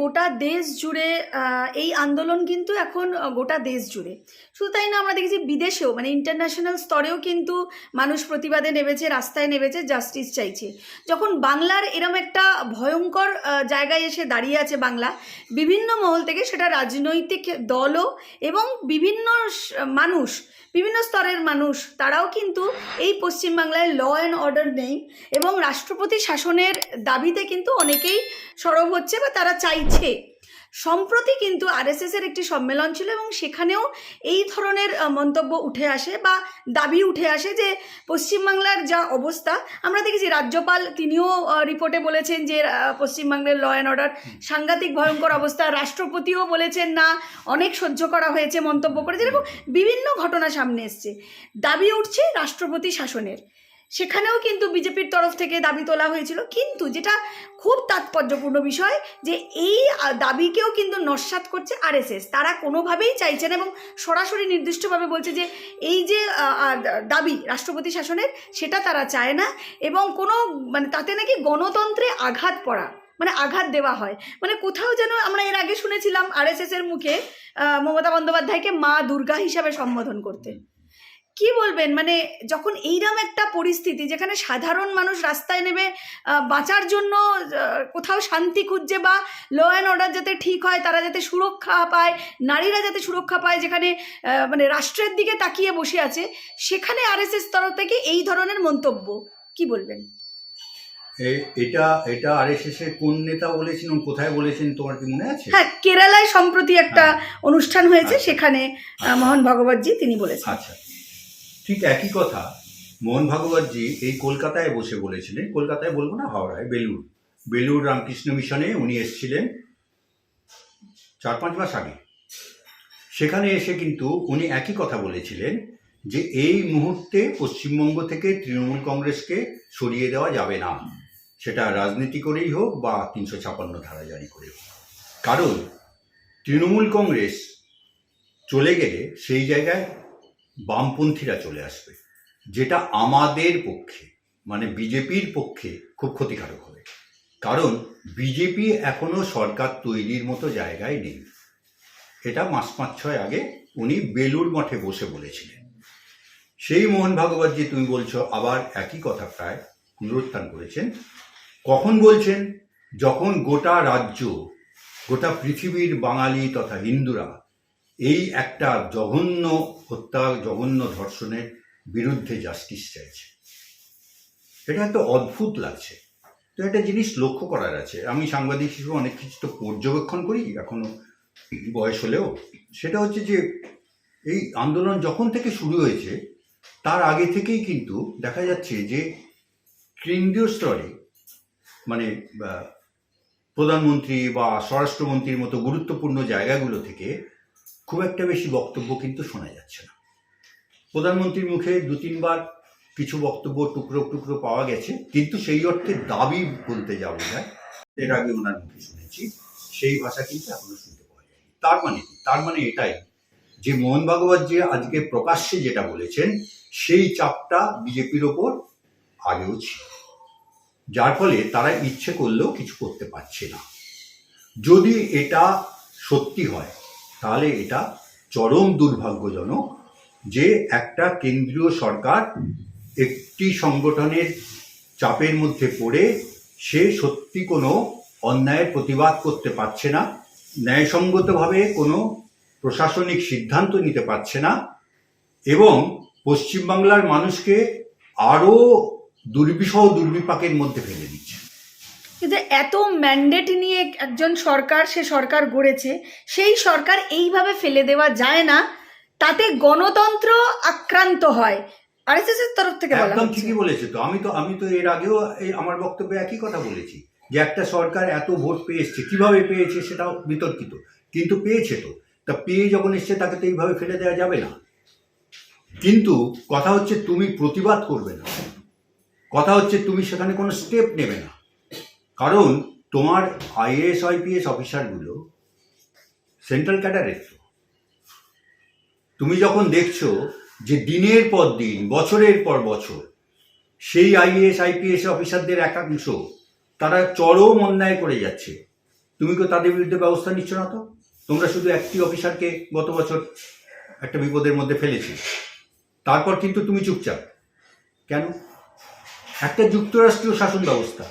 গোটা দেশ জুড়ে এই আন্দোলন কিন্তু এখন গোটা দেশ জুড়ে। শুধু তাই না, আমরা দেখেছি বিদেশেও, মানে ইন্টারন্যাশনাল স্তরেও কিন্তু মানুষ প্রতিবাদে নেমেছে, রাস্তায় নেমেছে, জাস্টিস চাইছে। যখন বাংলার এরম একটা ভয়ঙ্কর জায়গায় এসে দাঁড়িয়ে আছে বাংলা, বিভিন্ন মহল থেকে, সেটা রাজনৈতিক দলও এবং বিভিন্ন মানুষ, বিভিন্ন স্তরের মানুষ, তারাও কিন্তু এই পশ্চিমবাংলায় ল অ্যান্ড অর্ডার নেই এবং রাষ্ট্রপতি শাসনের দাবিতে কিন্তু অনেকেই সরব হচ্ছে বা তারা চাইছে। সম্প্রতি কিন্তু আরএসএসের একটি সম্মেলন ছিল এবং সেখানেও এই ধরনের মন্তব্য উঠে আসে বা দাবি উঠে আসে যে পশ্চিমবাংলার যা অবস্থা, আমরা দেখেছি রাজ্যপাল তিনিও রিপোর্টে বলেছেন যে পশ্চিমবাংলার ল অ্যান্ড অর্ডার সাংঘাতিক ভয়ঙ্কর অবস্থা। রাষ্ট্রপতিও বলেছেন না, অনেক সহ্য করা হয়েছে, মন্তব্য করে, যেরকম বিভিন্ন ঘটনা সামনে এসছে। দাবি উঠছে রাষ্ট্রপতি শাসনের, সেখানেও কিন্তু বিজেপির তরফ থেকে দাবি তোলা হয়েছিল। কিন্তু যেটা খুব তাৎপর্যপূর্ণ বিষয়, যে এই দাবিকেও কিন্তু নস্যাৎ করছে আরএসএস। তারা কোনোভাবেই চাইছে না এবং সরাসরি নির্দিষ্টভাবে বলছে যে এই যে দাবি রাষ্ট্রপতি শাসনের, সেটা তারা চায় না এবং কোনো মানে তাতে নাকি গণতন্ত্রে আঘাত পড়া, মানে আঘাত দেওয়া হয়। মানে কোথাও যেন আমরা এর আগে শুনেছিলাম আরএসএসের মুখে মমতা বন্দ্যোপাধ্যায়কে মা দুর্গা হিসাবে সম্বোধন করতে। কি বলবেন, মানে যখন এইরকম একটা পরিস্থিতি, যেখানে সাধারণ মানুষ রাস্তায় নেমে বাঁচার জন্য কোথাও শান্তি খুঁজছে বা ল অ্যান্ড অর্ডার যাতে ঠিক হয়, তারা যাতে সুরক্ষা পায়, নারীরা যাতে সুরক্ষা পায়, যেখানে মানে রাষ্ট্রের দিকে তাকিয়ে বসে আছে, সেখানে আরএসএস তরফ থেকে এই ধরনের মন্তব্য, কি বলবেন? এটা আরএসএস এর কোন নেতা বলেছেন, কোথায় বলেছেন, তোমার কি মনে আছে? হ্যাঁ, কেরালায় সম্প্রতি একটা অনুষ্ঠান হয়েছে, সেখানে মোহন ভাগবতজি তিনি বলেছেন। আচ্ছা, ঠিক একই কথা মোহন ভাগবতজি এই কলকাতায় বসে বলেছিলেন। কলকাতায় বলবো না, হাওড়ায়, বেলুর রামকৃষ্ণ মিশনে উনি এসেছিলেন 4-5 মাস আগে। সেখানে এসে কিন্তু উনি একই কথা বলেছিলেন যে এই মুহূর্তে পশ্চিমবঙ্গ থেকে তৃণমূল কংগ্রেসকে সরিয়ে দেওয়া যাবে না, সেটা রাজনীতি করেই হোক বা 356 ধারা জারি করে হোক। কারণ তৃণমূল কংগ্রেস চলে গেলে সেই জায়গায় বামপন্থীরা চলে আসবে, যেটা আমাদের পক্ষে, মানে বিজেপির পক্ষে খুব ক্ষতিকারক হবে। কারণ বিজেপি এখনো সরকার তৈরির মতো জায়গায় নেই। এটা মাস 5-6 আগে উনি বেলুর মঠে বসে বলেছিলেন। সেই মোহন ভাগবতজি তুমি বলছো আবার একই কথা প্রায় পুনরুত্থান করেছেন। কখন বলছেন? যখন গোটা রাজ্য, গোটা পৃথিবীর বাঙালি তথা হিন্দুরা এই একটা জঘন্য হত্যা, জঘন্য ধর্ষণের বিরুদ্ধে জাস্টিস চাইছে। এটা একটা অদ্ভুত লাগছে। তো একটা জিনিস লক্ষ্য করার আছে, আমি সাংবাদিক হিসেবে অনেক কিছু তো পর্যবেক্ষণ করি এখনো বয়স হলেও, সেটা হচ্ছে যে এই আন্দোলন যখন থেকে শুরু হয়েছে তার আগে থেকেই কিন্তু দেখা যাচ্ছে যে কেন্দ্রীয় স্তরে, মানে প্রধানমন্ত্রী বা স্বরাষ্ট্রমন্ত্রীর মতো গুরুত্বপূর্ণ জায়গাগুলো থেকে খুব একটা বেশি বক্তব্য কিন্তু শোনা যাচ্ছে না। প্রধানমন্ত্রীর মুখে 2-3 বার কিছু বক্তব্য টুকরো টুকরো পাওয়া গেছে, কিন্তু সেই অর্থে দাবি বলতে যা বোঝায়, এর আগে ওনার মুখে শুনেছি, সেই ভাষা কিন্তু এখনো শুনতে পাওয়া যায়। তার মানে এটাই যে মোহন ভাগবতজি আজকে প্রকাশ্যে যেটা বলেছেন, সেই চাপটা বিজেপির ওপর আগেও ছিল, যার ফলে তারা ইচ্ছে করলেও কিছু করতে পারছে না। যদি এটা সত্যি হয় তাহলে এটা চরম দুর্ভাগ্যজনক যে একটা কেন্দ্রীয় সরকার একটি সংগঠনের চাপের মধ্যে পড়ে সে সত্যি কোনো অন্যায়ের প্রতিবাদ করতে পারছে না, ন্যায়সঙ্গতভাবে কোনো প্রশাসনিক সিদ্ধান্ত নিতে পারছে না এবং পশ্চিমবাংলার মানুষকে আরও দুর্বিষহ দুর্বিপাকের মধ্যে ফেলে দিচ্ছে। কিন্তু এত ম্যান্ডেট নিয়ে একজন সরকার, সে সরকার গড়েছে, সেই সরকার এইভাবে ফেলে দেওয়া যায় না, তাতে গণতন্ত্র আক্রান্ত হয় আরএসএস এর তরফ থেকে বলা হচ্ছে। একদম ঠিকই বলেছে। তো আমি তো এর আগেও আমার বক্তব্যে একই কথা বলেছি যে একটা সরকার এত ভোট পেয়ে এসছে, কিভাবে পেয়েছে সেটাও বিতর্কিত, কিন্তু পেয়েছে। তো তা পেয়ে যখন এসছে তাকে তো এইভাবে ফেলে দেওয়া যাবে না। কিন্তু কথা হচ্ছে তুমি প্রতিবাদ করবে না, কথা হচ্ছে তুমি সেখানে কোনো স্টেপ নেবে না। কারণ তোমার আইএএস আইপিএস অফিসারগুলো সেন্ট্রাল ক্যাডারের। তো তুমি যখন দেখছো যে দিনের পর দিন, বছরের পর বছর সেই আইএএস আইপিএস অফিসারদের একাংশ তারা চরম অন্যায় করে যাচ্ছে, তুমি তো তাদের বিরুদ্ধে ব্যবস্থা নিচ্ছ না। তো তোমরা শুধু একটি অফিসারকে গত বছর একটা বিপদের মধ্যে ফেলেছি, তারপর কিন্তু তুমি চুপচাপ কেন? একটা যুক্তরাষ্ট্রীয় শাসন ব্যবস্থা,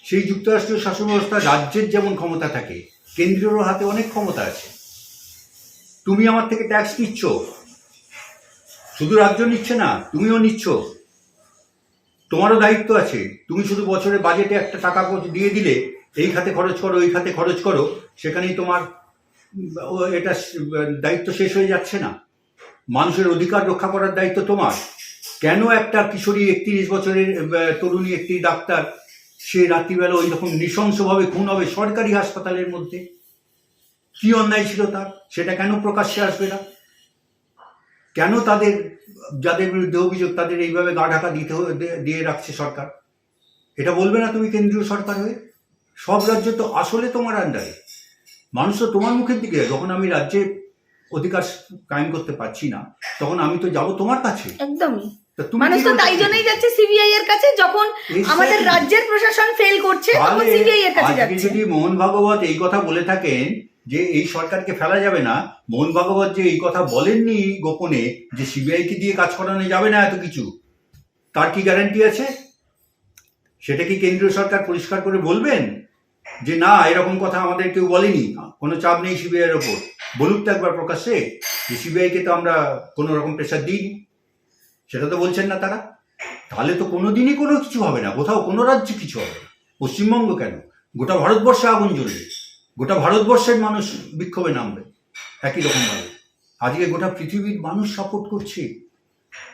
সেই যুক্তরাষ্ট্রীয় শাসন ব্যবস্থা রাজ্যের যেমন ক্ষমতা থাকে, কেন্দ্রীয় হাতে অনেক ক্ষমতা আছে। তুমি আমার থেকে ট্যাক্স নিচ্ছ, শুধু রাজ্য নিচ্ছে না, তুমিও নিচ্ছ, তোমারও দায়িত্ব আছে। তুমি শুধু বছরে বাজেটে একটা টাকা দিয়ে দিলে এই খাতে খরচ করো, ওই খাতে খরচ করো, সেখানেই তোমার এটা দায়িত্ব শেষ হয়ে যাচ্ছে না? মানুষের অধিকার রক্ষা করার দায়িত্ব তোমার। কেন একটা কিশোরী 31 বছরের তরুণী একটি ডাক্তার সে রাত্রিবেলা ওই রকম নৃশংসভাবে খুন হবে সরকারি হাসপাতালের মধ্যে? কি অন্যায় ছিল তার? সেটা কেন প্রকাশ্যে আসবে না? কেন তাদের যাদের বিরুদ্ধে অভিযোগ তাদের এইভাবে গা ঢাকা দিয়ে রাখছে সরকার? এটা বলবে না তুমি কেন্দ্রীয় সরকার হয়ে? সব রাজ্য তো আসলে তোমার আন্ডারে, মানুষ তো তোমার মুখের দিকে। যখন আমি রাজ্যে অধিকার কায়েম করতে পারছি না, তখন আমি তো যাব তোমার কাছে। একদমই। তা তুমি মানুষ কি তো বলছো? তাই জন্যই যাচ্ছে সিবিআই এর কাছে, যখন আমাদের Exactly. রাজ্যের প্রশাসন ফেল করছে তখন তাহলে সিবিআই এর কাছে আজকে যাচ্ছে। যদি মোহন ভাগবত এই কথা বলে থাকেন যে এই সরকারকে ফেলা যাবে না, মোহন ভাগবত যে এই কথা বলেননি গোপনে যে সিবিআই কে দিয়ে কাজ করানো যাবে না এত কিছু, তার কি গ্যারান্টি আছে? সেটা কি কেন্দ্রীয় সরকার পরিষ্কার করে বলবেন যে না এরকম কথা আমাদের কেউ বলেনি, কোনো চাপ নেই সিবিআই এর ওপর? বলুক তো একবার প্রকাশ্যে যে সিবিআই কে তো আমরা কোনো রকম প্রেশার দিইনি। সেটা তো বলছেন না তারা। তাহলে তো কোনোদিনই কোনো কিছু হবে না, কোথাও কোনো রাজ্যে কিছু হবে না। পশ্চিমবঙ্গ কেন, গোটা ভারতবর্ষে আগুন জ্বলবে, গোটা ভারতবর্ষের মানুষ বিক্ষোভে নামবে একই রকমভাবে। আজকে গোটা পৃথিবীর মানুষ সাপোর্ট করছে।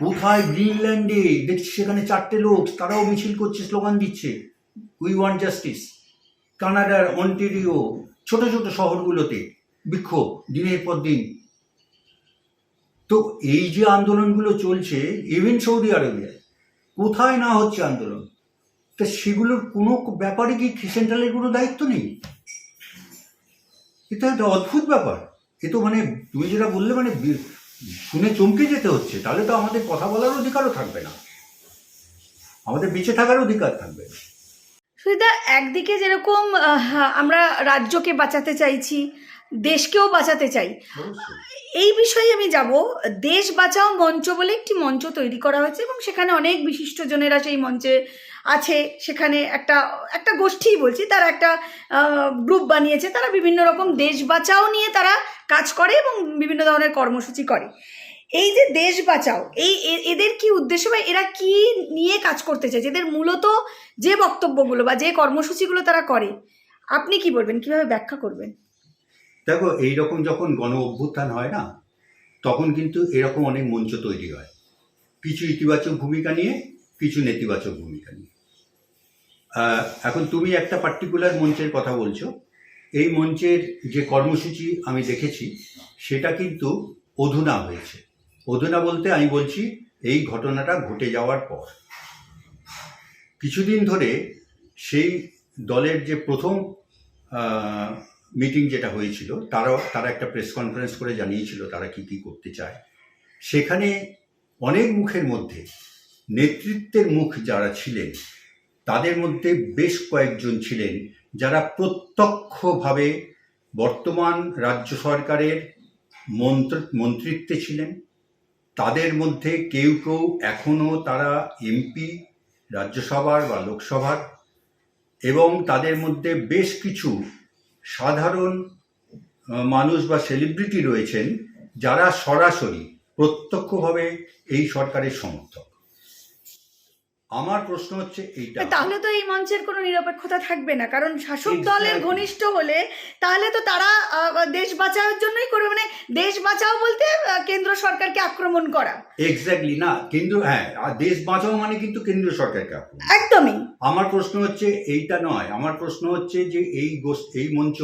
কোথায় গ্রিনল্যান্ডে দেখছি সেখানে 4টে লোক তারাও মিছিল করছে, স্লোগান দিচ্ছে উই ওয়ান্ট জাস্টিস। কানাডার অন্টেরিও ছোট ছোট শহরগুলোতে বিক্ষোভ দিনের পর দিন। তো এই যে আন্দোলনগুলো চলছে ইভেন সৌদি আরবিয়ায়, কোথায় না হচ্ছে আন্দোলন, তা সেগুলোর কোনো ব্যাপারে কি সেন্ট্রালের কোনো দায়িত্ব নেই? এটা একটা অদ্ভুত ব্যাপার। এ তো মানে তুমি যেটা বললে মানে শুনে চমকে যেতে হচ্ছে। তাহলে তো আমাদের কথা বলার অধিকারও থাকবে না, আমাদের বেঁচে থাকার অধিকার থাকবে না। সুবিধা একদিকে যেরকম আমরা রাজ্যকে বাঁচাতে চাইছি, দেশকেও বাঁচাতে চাই। অবশ্যই। এই বিষয়ে আমি যাব। দেশ বাঁচাও মঞ্চ বলে একটি মঞ্চ তৈরি করা হয়েছে এবং সেখানে অনেক বিশিষ্টজনেরা সেই মঞ্চে আছে। সেখানে একটা একটা গোষ্ঠীই বলছি, তারা একটা গ্রুপ বানিয়েছে, তারা বিভিন্ন রকম দেশ বাঁচাও নিয়ে তারা কাজ করে এবং বিভিন্ন ধরনের কর্মসূচি করে। এই যে দেশ বাঁচাও, এদের কি উদ্দেশ্য বা এরা কি নিয়ে কাজ করতে চাইছে, এদের মূলত যে বক্তব্যগুলো বা যে কর্মসূচিগুলো তারা করে, আপনি কি বলবেন, কিভাবে ব্যাখ্যা করবেন? দেখো এইরকম যখন গণ অভ্যুত্থান হয় না, তখন কিন্তু এরকম অনেক মঞ্চ তৈরি হয়, কিছু ইতিবাচক ভূমিকা নিয়ে, কিছু নেতিবাচক ভূমিকা নিয়ে। এখন তুমি একটা পার্টিকুলার মঞ্চের কথা বলছো। এই মঞ্চের যে কর্মসূচি আমি দেখেছি সেটা কিন্তু অধুনা হয়েছে। অধুনা বলতে আমি বলছি এই ঘটনাটা ঘটে যাওয়ার পর কিছুদিন ধরে সেই দলের যে প্রথম মিটিং যেটা হয়েছিল, তারা একটা প্রেস কনফারেন্স করে জানিয়েছিল তারা কি কি করতে চায়। সেখানে অনেক মুখের মধ্যে নেতৃত্বের মুখ যারা ছিলেন তাদের মধ্যে বেশ কয়েকজন ছিলেন যারা প্রত্যক্ষভাবে বর্তমান রাজ্য সরকারের মন্ত্রিত্বে ছিলেন। তাদের মধ্যে কেউ কেউ এখনও তারা এমপি রাজ্যসভার বা লোকসভার, এবং তাদের মধ্যে বেশ কিছু সাধারণ মানুষ বা সেলিব্রিটি রয়েছেন যারা সরাসরি প্রত্যক্ষভাবে এই সরকারের সমর্থক। আমার প্রশ্ন হচ্ছে এইটা, তাহলে তো এই মঞ্চের কোনো নিরপেক্ষতা থাকবে না, কারণ শাসক দলের Exactly. ঘনিষ্ঠ হলে তাহলে তো তারা দেশ বাঁচাওয়ার জন্যই করবে, মানে দেশ বাঁচাও বলতে কেন্দ্র সরকারকে আক্রমণ করা। এক্স্যাক্টলি না, কেন্দ্র হ্যাঁ, আর দেশ বাঁচাও মানে কিন্তু কেন্দ্রীয় সরকারকে আক্রমণ। একদমই। আমার প্রশ্ন হচ্ছে এইটা নয়, আমার প্রশ্ন হচ্ছে যে এই মঞ্চ,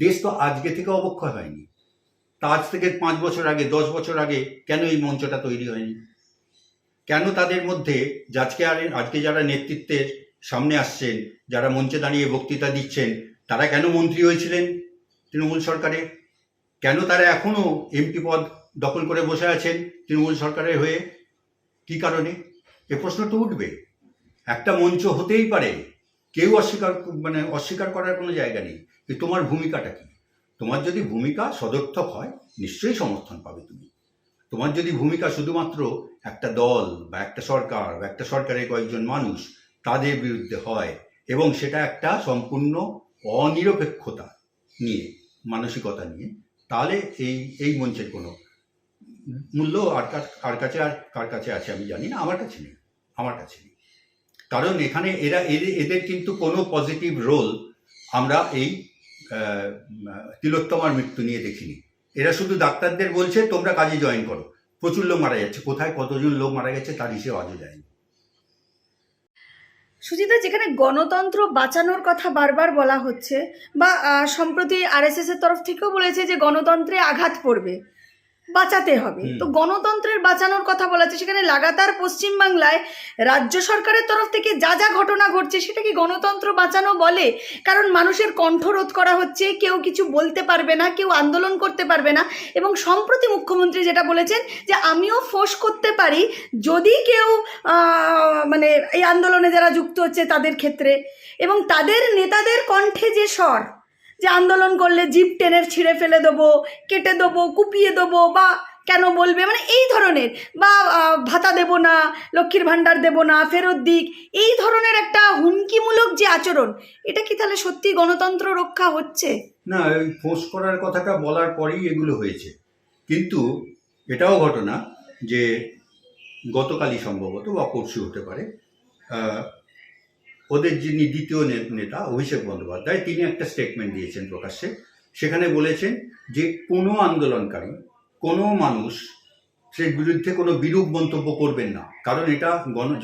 দেশ তো আজকে থেকে অবক্ষয় হয়নি, তা আজ থেকে 5 বছর আগে 10 বছর আগে কেন এই মঞ্চটা তৈরি হয়নি? কেন তাদের মধ্যে আজকে যারা নেতৃত্বের সামনে আসছেন, যারা মঞ্চে দাঁড়িয়ে বক্তৃতা দিচ্ছেন, তারা কেন মন্ত্রী হয়েছিলেন তৃণমূল সরকারে? কেন তারা এখনো এমপি পদ দখল করে বসে আছেন তৃণমূল সরকারের হয়ে? কি কারণে? এ প্রশ্ন তো উঠবে। একটা মঞ্চ হতেই পারে, কেউ অস্বীকার করার কোনো জায়গা নেই, যে তোমার ভূমিকাটা কি। তোমার যদি ভূমিকা সদর্থক হয় নিশ্চয়ই সমর্থন পাবে তুমি। তোমার যদি ভূমিকা শুধুমাত্র একটা দল বা একটা সরকার বা একটা সরকারের কয়েকজন মানুষ তাদের বিরুদ্ধে হয় এবং সেটা একটা সম্পূর্ণ অনিরপেক্ষতা নিয়ে, মানসিকতা নিয়ে, তাহলে এই মঞ্চের কোনো মূল্য কার কাছে আছে আমি জানি না, আমার কাছে নেই। কারণ এখানে এদের কিন্তু কোনো পজিটিভ রোল আমরা এই তিলোত্তমার মৃত্যু নিয়ে দেখিনি। এরা শুধু ডাক্তারদের বলছে তোমরা কাজে জয়েন করো। প্রচুর লোক মারা যাচ্ছে, কোথায় কতজন লোক মারা গেছে তার হিসেবে আজও যায়নি। সুজিতা, যেখানে গণতন্ত্র বাঁচানোর কথা বারবার বলা হচ্ছে, বা সম্প্রতি আরএসএস এর তরফ থেকেও বলেছে যে গণতন্ত্রে আঘাত পড়বে, বাঁচাতে হবে, তো গণতন্ত্রের বাঁচানোর কথা বলা হচ্ছে, সেখানে লাগাতার পশ্চিমবাংলায় রাজ্য সরকারের তরফ থেকে যা যা ঘটনা ঘটছে সেটা কি গণতন্ত্র বাঁচানো বলে? কারণ মানুষের কণ্ঠরোধ করা হচ্ছে, কেউ কিছু বলতে পারবে না, কেউ আন্দোলন করতে পারবে না। এবং সম্প্রতি মুখ্যমন্ত্রী যেটা বলেছেন যে আমিও ফোর্স করতে পারি যদি কেউ মানে এই আন্দোলনে যারা যুক্ত হচ্ছে তাদের ক্ষেত্রে, এবং তাদের নেতাদের কণ্ঠে যে স্বর, যে আন্দোলন করলে জিপ টেনে ছিঁড়ে ফেলে দেবো, কেটে দেবো, কুপিয়ে দেবো, বা কেন বলবে, মানে এই ধরনের, বা ভাতা দেবো না, লক্ষ্মীর ভাণ্ডার দেবো না, ফেরত দিক, এই ধরনের একটা হুমকিমূলক যে আচরণ, এটা কি তাহলে সত্যি গণতন্ত্র রক্ষা হচ্ছে? না, ওই ফোর্স করার কথাটা বলার পরেই এগুলো হয়েছে। কিন্তু এটাও ঘটনা যে গতকালই সম্ভবত বা পরশু হতে পারে, ওদের যিনি দ্বিতীয় নেতা অভিষেক বন্দ্যোপাধ্যায়, তিনি একটা স্টেটমেন্ট দিয়েছেন প্রকাশ্যে। সেখানে বলেছেন যে কোনো আন্দোলনকারী, কোনো মানুষ সে বিরুদ্ধে কোনো বিরূপ মন্তব্য করবেন না, কারণ এটা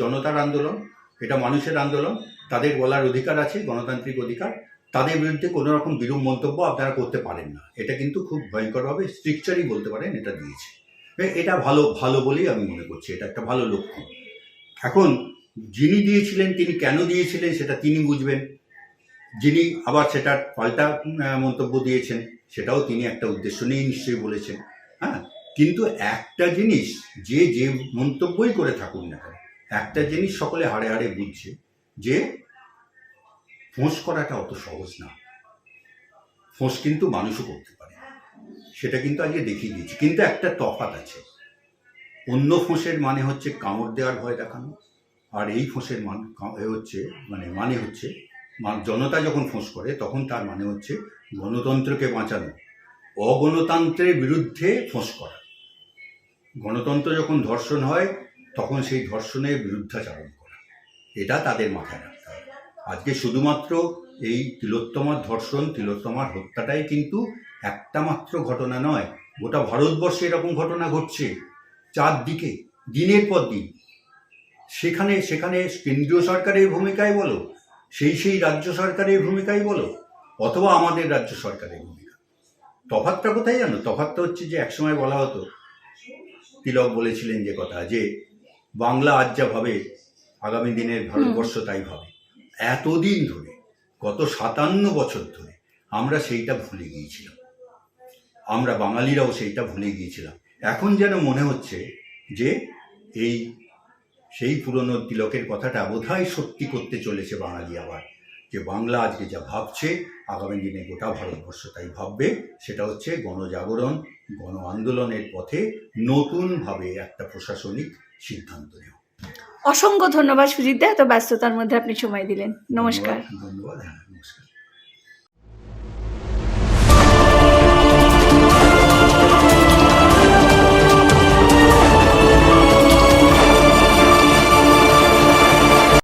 জনতার আন্দোলন, এটা মানুষের আন্দোলন, তাদের বলার অধিকার আছে, গণতান্ত্রিক অধিকার। তাদের বিরুদ্ধে কোনো রকম বিরূপ মন্তব্য আপনারা করতে পারেন না। এটা কিন্তু খুব ভয়ঙ্করভাবে স্ট্রিকচারই বলতে পারেন এটা দিয়েছে। এটা ভালো বলেই আমি মনে করছি, এটা একটা ভালো লক্ষণ। এখন যিনি দিয়েছিলেন তিনি কেন দিয়েছিলেন সেটা তিনি বুঝবেন, যিনি আবার সেটার পাল্টা মন্তব্য দিয়েছেন সেটাও তিনি একটা উদ্দেশ্য নিয়েই নিশ্চয়ই বলেছেন। হ্যাঁ, কিন্তু একটা জিনিস যে মন্তব্যই করে থাকুন না কেন, একটা জিনিস সকলে হাড়ে হাড়ে বুঝছে যে ফোঁস করাটা অত সহজ না। ফোঁস কিন্তু মানুষও করতে পারে, সেটা কিন্তু আজকে দেখিয়ে দিয়েছি। কিন্তু একটা তফাৎ আছে, অন্য ফোঁসের মানে হচ্ছে কামড় দেওয়ার ভয় দেখানো, আর এই ফোঁসের মানে হচ্ছে জনতা যখন ফোঁস করে তখন তার মানে হচ্ছে গণতন্ত্রকে বাঁচানো, অগণতন্ত্রের বিরুদ্ধে ফোঁস করা। গণতন্ত্র যখন ধর্ষণ হয় তখন সেই ধর্ষণের বিরুদ্ধাচারণ করা, এটা তাদের মাথায় রাখতে হবে। আজকে শুধুমাত্র এই তিলোত্তমার ধর্ষণ, তিলোত্তমার হত্যাটাই কিন্তু একটা মাত্র ঘটনা নয়, গোটা ভারতবর্ষে এরকম ঘটনা ঘটছে চারদিকে দিনের পর দিন। সেখানে কেন্দ্রীয় সরকারের ভূমিকায় বলো, সেই রাজ্য সরকারের ভূমিকায় বলো, অথবা আমাদের রাজ্য সরকারের ভূমিকা। তফাৎটা কোথায় জানো? তফাৎটা হচ্ছে যে একসময় বলা হতো, তিলক বলেছিলেন যে কথা, যে বাংলা আজ যা ভাবে আগামী দিনের ভারতবর্ষ তাই ভাবে। এতদিন ধরে, গত 57 বছর ধরে আমরা সেইটা ভুলে গিয়েছিলাম, আমরা বাঙালিরাও সেইটা ভুলে গিয়েছিলাম। এখন যেন মনে হচ্ছে যে সেই পুরনো তিলকের কথাটা বোধহয় সত্যি করতে চলেছে বাঙালি আবার, যে বাংলা আজকে যা ভাবছে আগামী দিনে গোটা ভারতবর্ষ তাই ভাববে। সেটা হচ্ছে গণজাগরণ, গণ আন্দোলনের পথে নতুনভাবে একটা প্রশাসনিক সিদ্ধান্ত নেওয়া। অসংখ্য ধন্যবাদ সুজিত দা, এত ব্যস্ততার মধ্যে আপনি সময় দিলেন। নমস্কার। ধন্যবাদ। হ্যাঁ, নমস্কার।